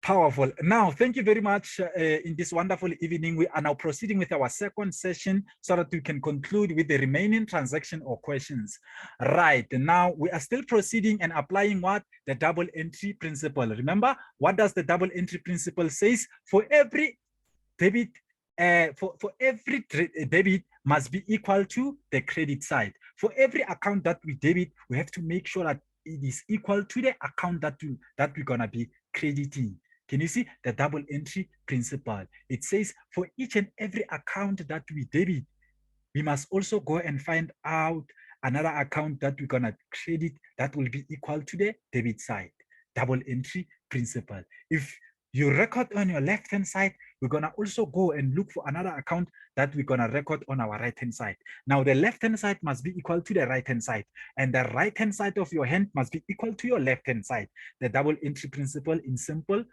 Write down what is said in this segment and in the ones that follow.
Powerful. Now, thank you very much. In this wonderful evening, we are now proceeding with our second session so that we can conclude with the remaining transaction or questions. Right, now we are still proceeding and applying what? The double entry principle. Remember, what does the double entry principle says? For every debit, for every debit must be equal to the credit side. For every account that we debit, we have to make sure that it is equal to the account that we're gonna be crediting. Can you see the double entry principle? It says for each and every account that we debit, we must also go and find out another account that we're gonna credit that will be equal to the debit side. Double entry principle. If you record on your left-hand side, we're gonna also go and look for another account that we're gonna record on our right-hand side. Now the left-hand side must be equal to the right-hand side, and the right-hand side of your hand must be equal to your left-hand side. The double entry principle in simple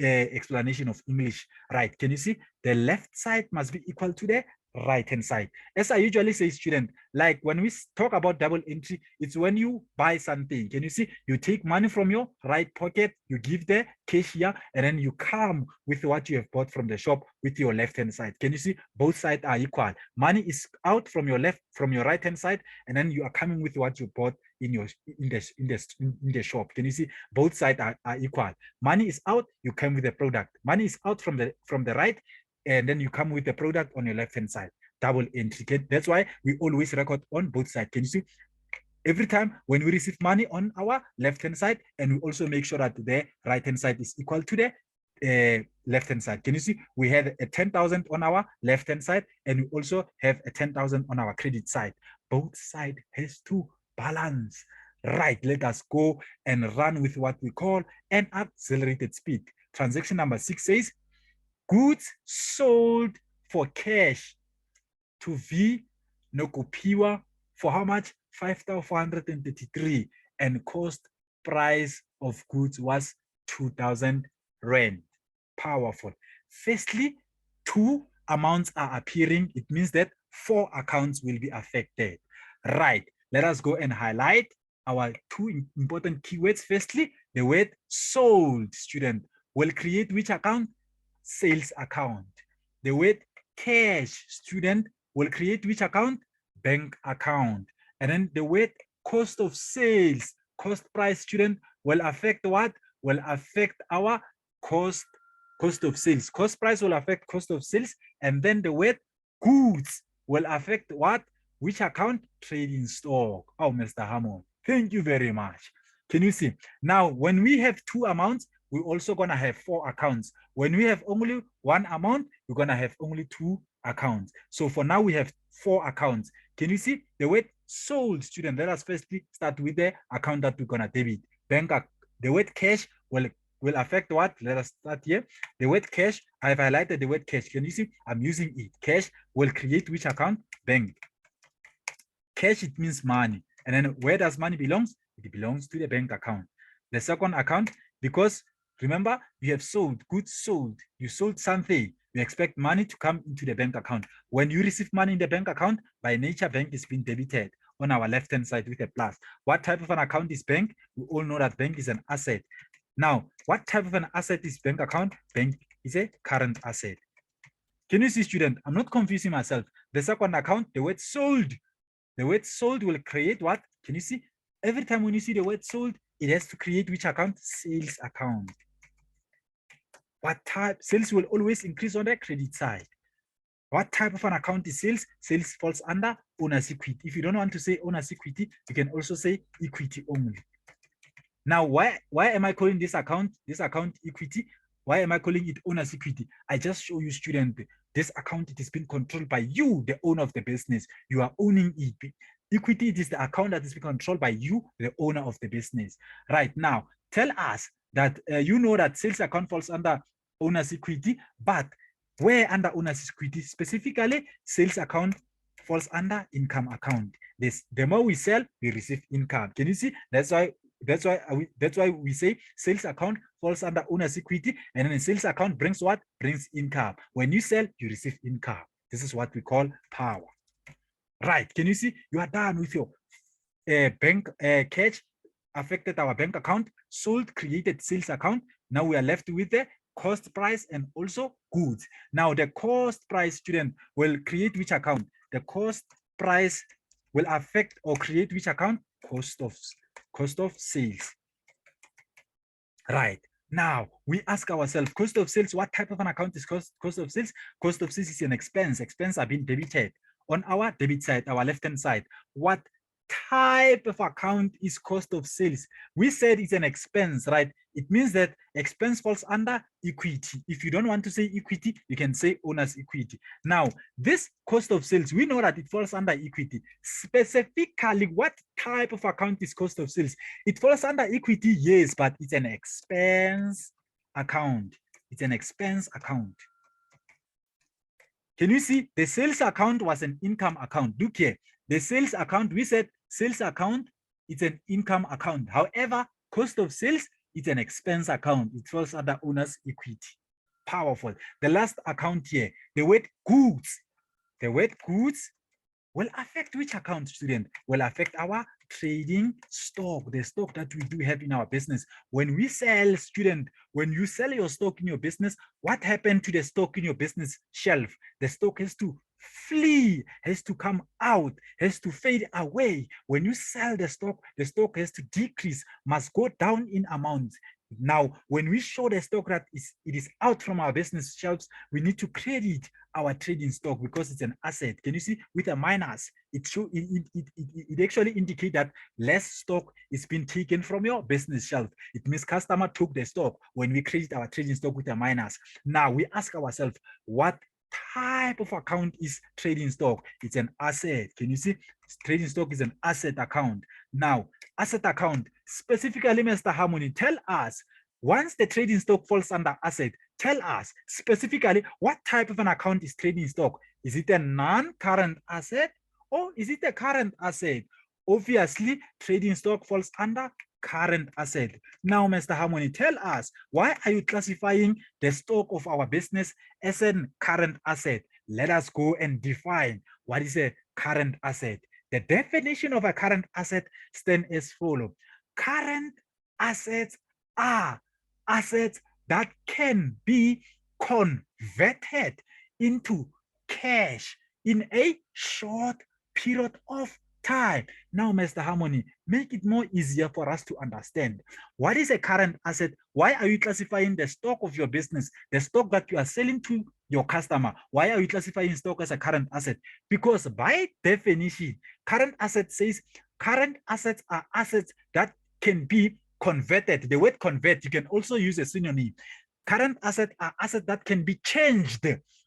explanation of English, right? Can you see the left side must be equal to the right hand side? As I usually say, student, like when we talk about double entry, it's when you buy something. Can you see you take money from your right pocket, you give the cashier, and then you come with what you have bought from the shop with your left hand side. Can you see both sides are equal? Money is out from your right hand side, and then you are coming with what you bought in the shop. Can you see both sides are equal? Money is out, you come with the product. Money is out from the right, and then you come with the product on your left hand side. Double entry. Okay? That's why we always record on both sides. Can you see? Every time when we receive money on our left hand side, and we also make sure that the right hand side is equal to the left hand side. Can you see? We have a 10,000 on our left hand side, and we also have a 10,000 on our credit side. Both sides has to balance. Right, let us go and run with what we call an accelerated speed. Transaction number 6 says, goods sold for cash to V Nokopiwa for how much? 5,433, and cost price of goods was 2,000 Rand. Powerful. Firstly, two amounts are appearing. It means that 4 accounts will be affected. Right, let us go and highlight our 2 important keywords. Firstly, the word sold, student, will create which account? Sales account. The word cash, student, will create which account? Bank account. And then the word cost of sales, cost price, student, will affect what? Will affect our cost of sales. Cost price will affect cost of sales. And then the word goods will affect what? Which account? Trading stock. Oh, Mr. Hammond, thank you very much. Can you see? Now, when we have 2 amounts, we're also going to have 4 accounts. When we have only 1 amount, we're going to have only 2 accounts. So for now, we have 4 accounts. Can you see the word sold, student? Let us firstly start with the account that we're going to debit. The word cash will affect what? Let us start here. The word cash, I've highlighted the word cash. Can you see? I'm using it. Cash will create which account? Bank. Cash, it means money. And then where does money belongs? It belongs to the bank account. The second account, because remember, you have sold, goods sold. You sold something. You expect money to come into the bank account. When you receive money in the bank account, by nature, bank is being debited on our left-hand side with a plus. What type of an account is bank? We all know that bank is an asset. Now, what type of an asset is bank account? Bank is a current asset. Can you see, student? I'm not confusing myself. The second account, the word sold. The word sold will create what? Can you see? Every time when you see the word sold, it has to create which account? Sales account. What type? Sales will always increase on the credit side. What type of an account is sales? Sales falls under owner's equity. If you don't want to say owner's equity, you can also say equity only. Now, why am I calling this account equity? Why am I calling it owner's equity? I just show you, student, this account, it has been controlled by you, the owner of the business. You are owning it. Equity, it is the account that is being controlled by you, the owner of the business. Right now, tell us that you know that sales account falls under owner's equity, but where under owner's equity? Specifically, sales account falls under income account. The more we sell, we receive income. Can you see? That's why we say sales account falls under owner's equity, and then the sales account brings what? Brings income. When you sell, you receive income. This is what we call power. Right? Can you see? You are done with your bank cash. affected our bank account, sold, created sales account. Now we are left with the cost price and also goods. Now the cost price, student, will create which account? The cost price will affect or create which account? Cost of sales. Right. Now we ask ourselves, cost of sales, what type of an account is cost of sales? Cost of sales is an expense. Expense are being debited on our debit side, our left-hand side. What type of account is cost of sales? We said it's an expense, right? It means that expense falls under equity. If you don't want to say equity, you can say owner's equity. Now, this cost of sales, we know that it falls under equity. Specifically, what type of account is cost of sales? It falls under equity, yes, but it's an expense account. It's an expense account. Can you see the sales account was an income account? Look here. The sales account, we said sales account, it's an income account. However, cost of sales, it's an expense account. It falls under owner's equity. Powerful. The last account here, the word goods. The word goods will affect which account, student? Will affect our trading stock, the stock that we do have in our business. When we sell, student, when you sell your stock in your business, what happened to the stock in your business shelf? The stock has to flee, has to come out, has to fade away. When you sell the stock has to decrease, must go down in amount. Now, when we show the stock that it is out from our business shelves, we need to credit our trading stock because it's an asset. Can you see with a minus? It actually indicates that less stock is being taken from your business shelf. It means customer took the stock when we credit our trading stock with a minus. Now we ask ourselves, what type of account is trading stock? It's an asset. Can you see? Trading stock is an asset account. Now, asset account, specifically, Mr. Harmony, tell us, once the trading stock falls under asset, tell us specifically what type of an account is trading stock. Is it a non-current asset or is it a current asset? Obviously, trading stock falls under current asset. Now, Mr. Harmony, tell us, why are you classifying the stock of our business as a current asset? Let us go and define what is a current asset. The definition of a current asset stands as follows. Current assets are assets that can be converted into cash in a short period of time. Now, Mr. Harmony, make it more easier for us to understand. What is a current asset? Why are you classifying the stock of your business, the stock that you are selling to your customer? Why are you classifying stock as a current asset? Because by definition, current asset says current assets are assets that can be converted. The word convert, you can also use a synonym. Current assets are assets that can be changed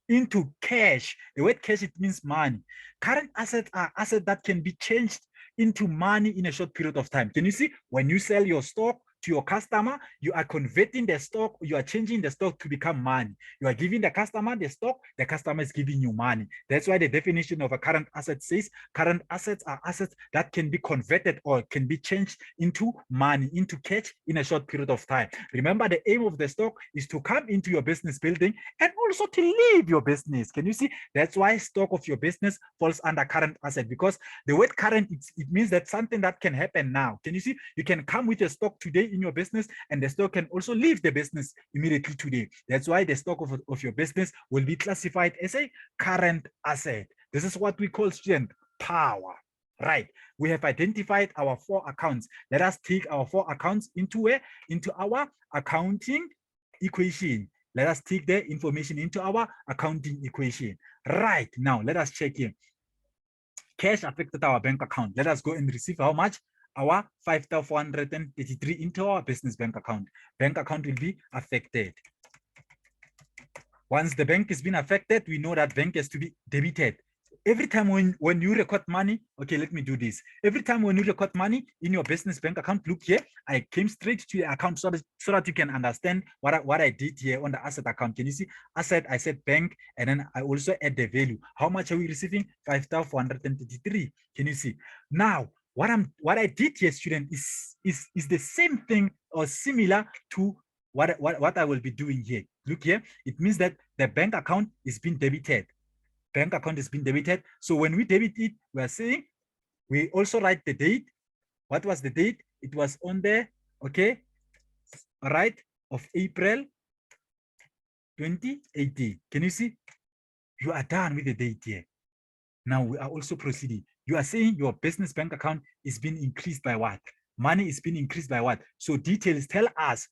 into cash. The word cash, it means money. Current assets are assets that can be changed into money in a short period of time. Can you see? When you sell your stock to your customer, you are converting the stock, you are changing the stock to become money. You are giving the customer the stock, the customer is giving you money. That's why the definition of a current asset says current assets are assets that can be converted or can be changed into money, into cash in a short period of time. Remember, the aim of the stock is to come into your business building and also to leave your business. Can you see? That's why stock of your business falls under current asset, because the word current, it means that something that can happen now. Can you see? You can come with a stock today in your business and the stock can also leave the business immediately today. That's why the stock of your business will be classified as a current asset. This is what we call, student, power. Right, we have identified our 4 accounts. Let us take our 4 accounts into our accounting equation. Let us take the information into our accounting equation. Right, now let us check in. Cash affected our bank account. Let us go and receive how much? Our 5,433 into our business bank account. Bank account will be affected. Once the bank has been affected, we know that bank has to be debited. Every time when you record money, okay, let me do this. Every time when you record money in your business bank account, look here, I came straight to the account so that you can understand what I did here on the asset account. Can you see? Asset, I said bank, and then I also add the value. How much are we receiving? 5,433. Can you see? Now, what I did here, student, is the same thing or similar to what I will be doing here. Look here, it means that the bank account is being debited. Bank account is being debited. So when we debit it, we are saying, we also write the date. What was the date? It was on the, okay, right, of April 2018. Can you see? You are done with the date here. Now we are also proceeding. You are saying your business bank account is being increased by what? Money is being increased by what? So details tell us,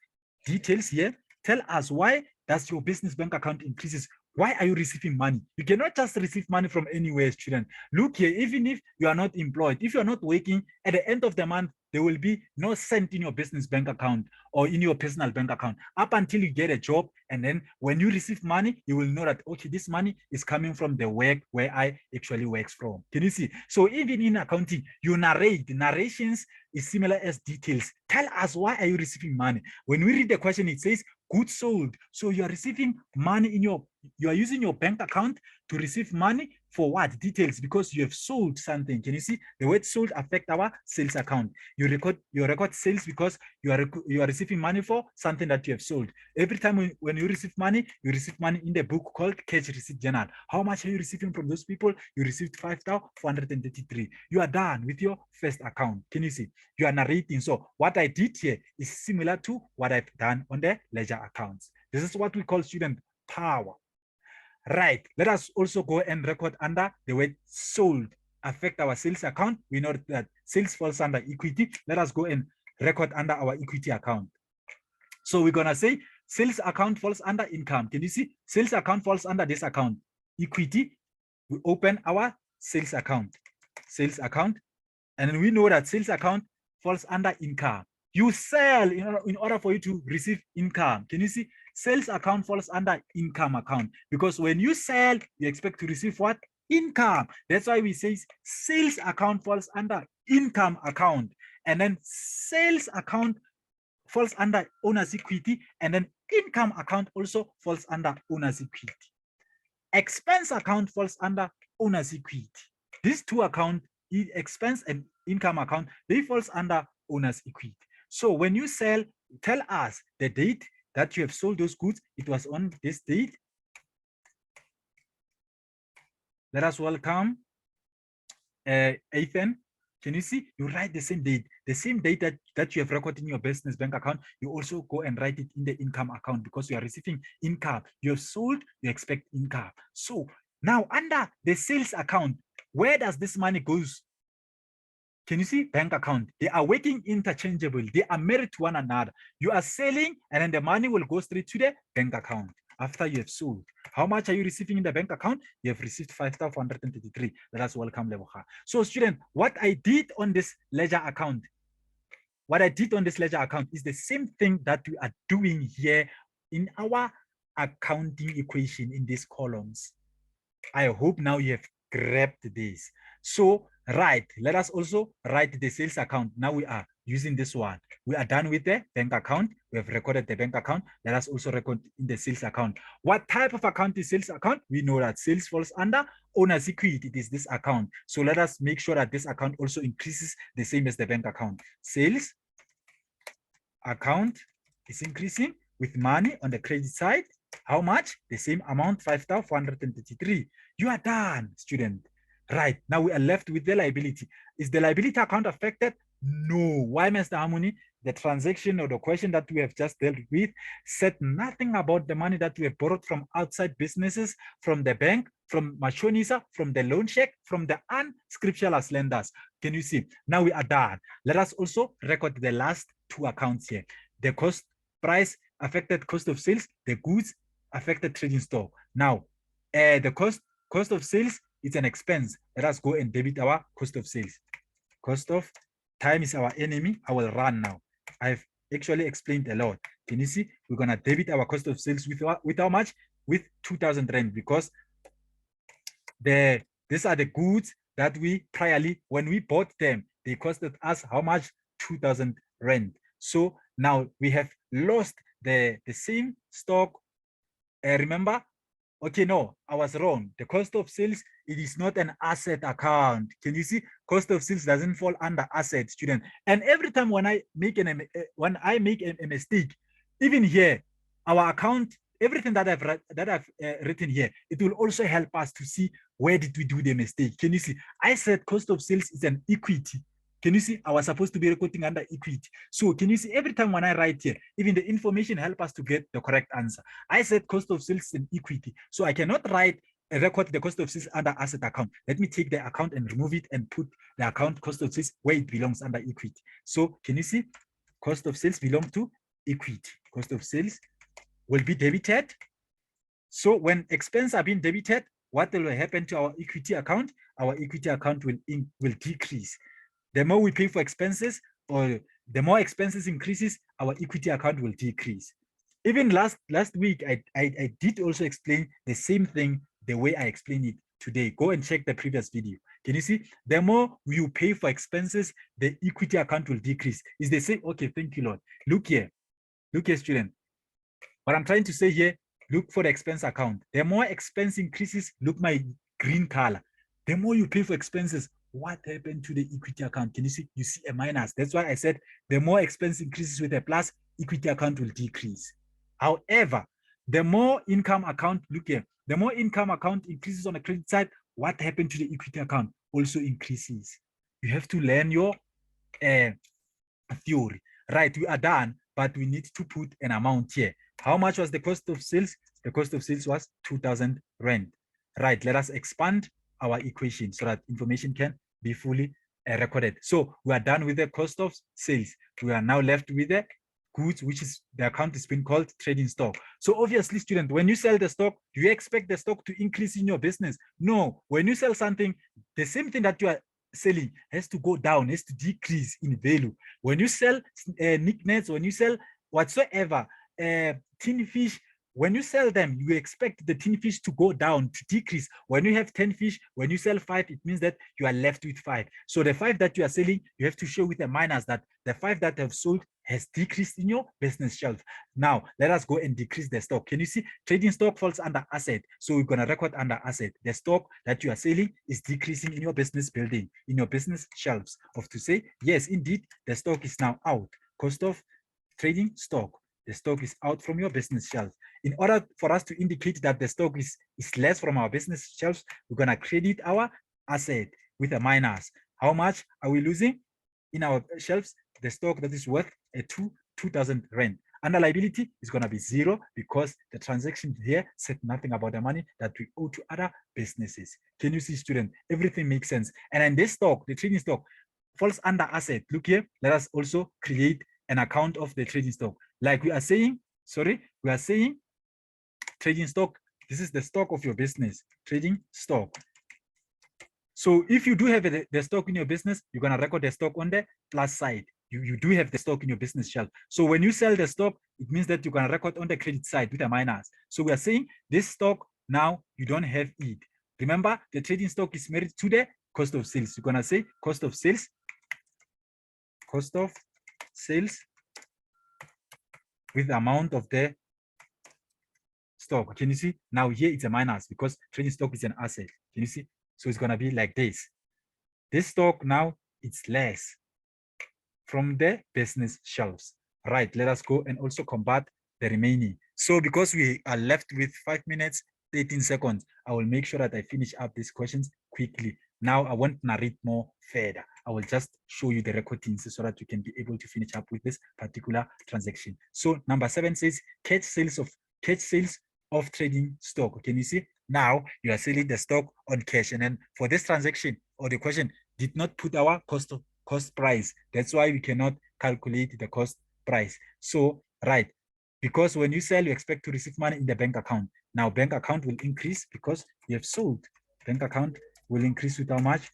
details here, tell us why does your business bank account increases? Why are you receiving money? You cannot just receive money from anywhere, student. Look here, even if you are not employed, if you are not working, at the end of the month, there will be no cent in your business bank account or in your personal bank account up until you get a job. And then when you receive money, you will know that, okay, this money is coming from the work where I actually works from. Can you see? So even in accounting, you narrate. Narrations is similar as details. Tell us, why are you receiving money? When we read the question, it says goods sold. So you are receiving money in your, you are using your bank account to receive money for what? Details, because you have sold something. Can you see? The word sold affect our sales account. You record sales because you are receiving money for something that you have sold. Every time when you receive money in the book called Cash Receipt Journal. How much are you receiving from those people? You received 5,433. You are done with your first account. Can you see? You are narrating. So what I did here is similar to what I've done on the ledger accounts. This is what we call student power. Right. Let us also go and record under the word sold affect our sales account. We know that sales falls under equity. Let us go and record under our equity account. So we're going to say sales account falls under income. Can you see? Sales account falls under this account. Equity. We open our sales account. Sales account. And we know that sales account falls under income. You sell in order for you to receive income. Can you see? Sales account falls under income account, because when you sell, you expect to receive what? Income. That's why we say sales account falls under income account, and then sales account falls under owner's equity, and then income account also falls under owner's equity. Expense account falls under owner's equity. These two accounts, expense and income account, they falls under owner's equity. So when you sell, tell us the date that you have sold those goods. It was on this date. Let us welcome Ethan. Can you see? You write the same date that you have recorded in your business bank account. You also go and write it in the income account, because you are receiving income. You have sold, you expect income. So now under the sales account, where does this money goes? Can you see? Bank account. They are working interchangeable. They are married to one another. You are selling, and then the money will go straight to the bank account after you have sold. How much are you receiving in the bank account? You have received 5,433. Let us welcome Leboha. So student, what I did on this ledger account, is the same thing that we are doing here in our accounting equation in these columns. I hope now you have grabbed this. So right, let us also write the sales account. Now we are using this one. We are done with the bank account. We have recorded the bank account. Let us also record in the sales account. What type of account is sales account? We know that sales falls under owner's equity. It is this account. So let us make sure that this account also increases the same as the bank account. Sales account is increasing with money on the credit side. How much? The same amount, 5,433. You are done, student. Right, now we are left with the liability. Is the liability account affected? No. Why, Mr. Harmony? The transaction or the question that we have just dealt with said nothing about the money that we have borrowed from outside businesses, from the bank, from Machonisa, from the loan check, from the unscriptureless lenders. Can you see? Now we are done. Let us also record the last two accounts here. The cost price affected cost of sales, the goods affected trading stock. Now, the cost of sales, it's an expense. Let us go and debit our cost of sales. Cost of time is our enemy. I will run now. I've actually explained a lot. Can you see? We're going to debit our cost of sales with how much? With 2,000 Rand, because these are the goods that we priorly, when we bought them, they costed us how much? 2,000 Rand. So now we have lost the same stock. Remember? Okay, no, I was wrong. The cost of sales, it is not an asset account. Can you see? Cost of sales doesn't fall under asset, student. And every time when I make a mistake, even here, our account, everything that I've written here, it will also help us to see where did we do the mistake. Can you see? I said cost of sales is an equity. Can you see? I was supposed to be recording under equity. So can you see every time when I write here, even the information help us to get the correct answer. I said cost of sales and equity. So I cannot write record the cost of sales under asset account. Let me take the account and remove it and put the account cost of sales where it belongs under equity. So can you see? Cost of sales belong to equity. Cost of sales will be debited. So when expenses are being debited, what will happen to our equity account? Our equity account will decrease. The more we pay for expenses, or the more expenses increases, our equity account will decrease. Even last week, I did also explain the same thing the way I explained it today. Go and check the previous video. Can you see? The more you pay for expenses, the equity account will decrease. Is the same? Okay, thank you, Lord. Look here, student. What I'm trying to say here, look for the expense account. The more expense increases, look my green color. The more you pay for expenses, what happened to the equity account? Can you see? You see a minus. That's why I said the more expense increases with a plus, equity account will decrease. However, the more income account, look here, the more income account increases on the credit side, what happened to the equity account also increases. You have to learn your theory. Right, we are done, but we need to put an amount here. How much was the cost of sales? The cost of sales was 2,000 rand. Right, let us expand our equation so that information can be fully recorded. So we are done with the cost of sales. We are now left with the goods, which is the account is being called trading stock. So obviously, student, when you sell the stock, do you expect the stock to increase in your business? No. When you sell something, the same thing that you are selling has to go down, has to decrease in value. When you sell knickknacks, when you sell whatsoever, tin fish, when you sell them, you expect the tin fish to go down, to decrease. When you have 10 fish, when you sell 5, it means that you are left with 5. So the 5 that you are selling, you have to show with a minus that the 5 that have sold has decreased in your business shelf. Now, let us go and decrease the stock. Can you see? Trading stock falls under asset. So we're going to record under asset. The stock that you are selling is decreasing in your business building, in your business shelves. Of to say, yes, indeed, the stock is now out. Cost of trading stock. The stock is out from your business shelf. In order for us to indicate that the stock is less from our business shelves, we're going to credit our asset with a minus. How much are we losing in our shelves? The stock that is worth 2,000 rand. Under liability is going to be 0 because the transaction here said nothing about the money that we owe to other businesses. Can you see, student? Everything makes sense. And then this stock, the trading stock, falls under asset. Look here, let us also create an account of the trading stock. Like we are saying, trading stock, this is the stock of your business, trading stock. So if you do have the stock in your business, you're going to record the stock on the plus side. You do have the stock in your business shelf. So when you sell the stock, it means that you're going to record on the credit side with a minus. So we are saying this stock, now you don't have it. Remember, the trading stock is married to the cost of sales. You're going to say cost of sales with the amount of the stock. Can you see? Now here it's a minus because trading stock is an asset. Can you see? So it's going to be like this. This stock now, it's less from the business shelves. Right, let us go and also convert the remaining. So because we are left with 5 minutes, 18 seconds, I will make sure that I finish up these questions quickly. Now I won't narrate more further. I will just show you the recordings so that you can be able to finish up with this particular transaction. So number 7 says cash sales of trading stock. Can you see? Now you are selling the stock on cash, and then for this transaction or the question did not put our cost price. That's why we cannot calculate the cost price. So right, because when you sell, you expect to receive money in the bank account. Now bank account will increase because you have sold. Bank account will increase with how much?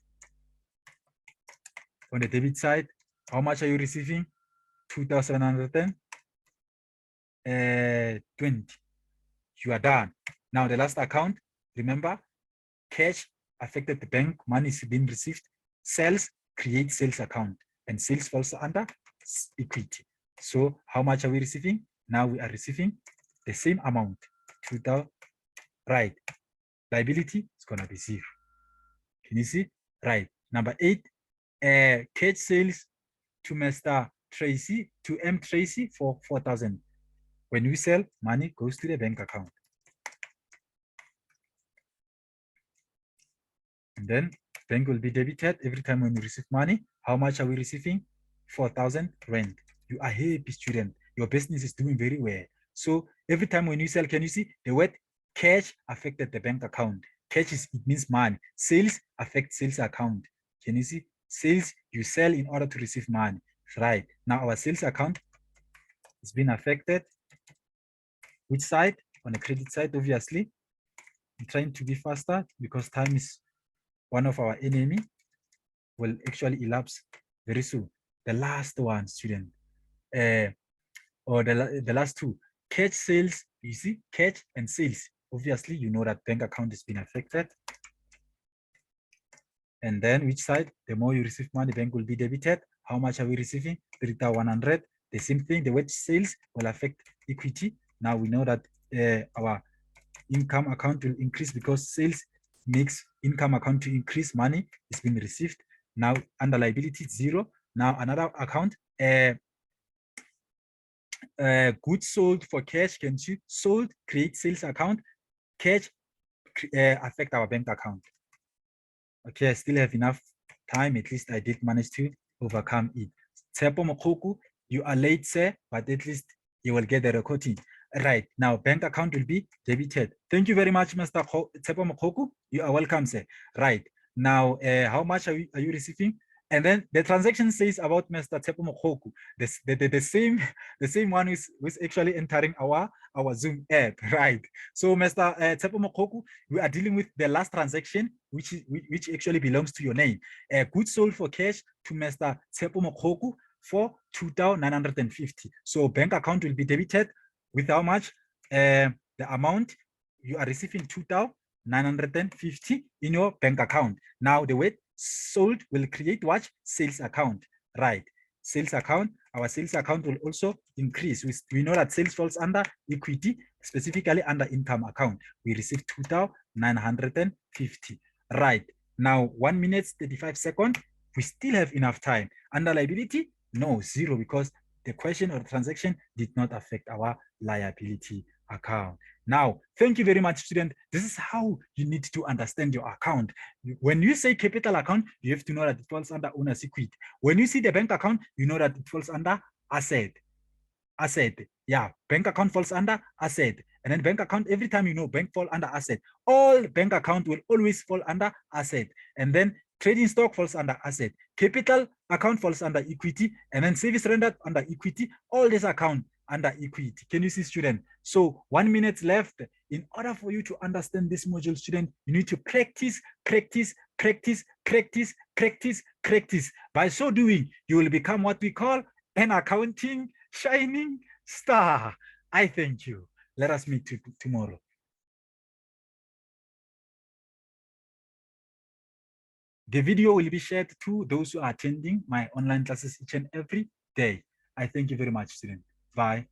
On the debit side, how much are you receiving? 2,720. You are done. Now the last account, remember, cash affected the bank, money is being received. Sales create sales account, and sales falls under equity. So how much are we receiving? Now we are receiving the same amount, 2,000. Right. Liability is going to be 0. Can you see? Right. Number 8, cash sales to Mr. Tracy, to M. Tracy for 4,000. When we sell, money goes to the bank account. And then bank will be debited every time when you receive money. How much are we receiving? 4,000 rand. You are happy, student. Your business is doing very well. So every time when you sell, can you see the word cash affected the bank account? Cash is, it means money. Sales affect sales account. Can you see? Sales, you sell in order to receive money. Right. Now our sales account has been affected. Which side? On the credit side, obviously. I'm trying to be faster because time is one of our enemy. Will actually elapse very soon. The last one, student, or the last two, cash sales. You see, cash and sales. Obviously, you know that bank account has been affected. And then which side? The more you receive money, bank will be debited. How much are we receiving? 3,100. The same thing, the wage sales will affect equity. Now we know that our income account will increase because sales makes income account to increase, money is being received. Now under liability, 0. Now another account, goods sold for cash, can see sold, create sales account, cash affect our bank account. Okay, I still have enough time. At least I did manage to overcome it. Tsepo Mokoku, you are late, sir, but at least you will get the recording. Right, now bank account will be debited. Thank you very much, Mr. Tsepo Mokoku. You are welcome, sir. Right, now how much are you receiving? And then the transaction says about Mr. Tsepo Mokoku, the same one who's actually entering our Zoom app, right? So Mr. Tsepo Mokoku, we are dealing with the last transaction, which actually belongs to your name. Goods sold for cash to Mr. Tsepo Mokoku for 2,950. So bank account will be debited with how much? The amount you are receiving 2,950 in your bank account. Now the weight sold will create what? Sales account, right? Sales account, our sales account will also increase. We know that sales falls under equity, specifically under income account. We receive 2,950, right? Now 1 minute 35 seconds, we still have enough time. Under liability, no, 0, because the question or the transaction did not affect our liability account. Now, thank you very much, student. This is how you need to understand your account. When you say capital account, you have to know that it falls under owner's equity. When you see the bank account, you know that it falls under asset. Yeah, bank account falls under asset. And then bank account, every time you know bank fall under asset, all bank account will always fall under asset. And then trading stock falls under asset. Capital account falls under equity. And then service rendered under equity. All this account under equity. Can you see, student? So 1 minute left. In order for you to understand this module, student, you need to practice. By so doing, you will become what we call an accounting shining star. I thank you. Let us meet tomorrow. The video will be shared to those who are attending my online classes each and every day. I thank you very much, students. Bye.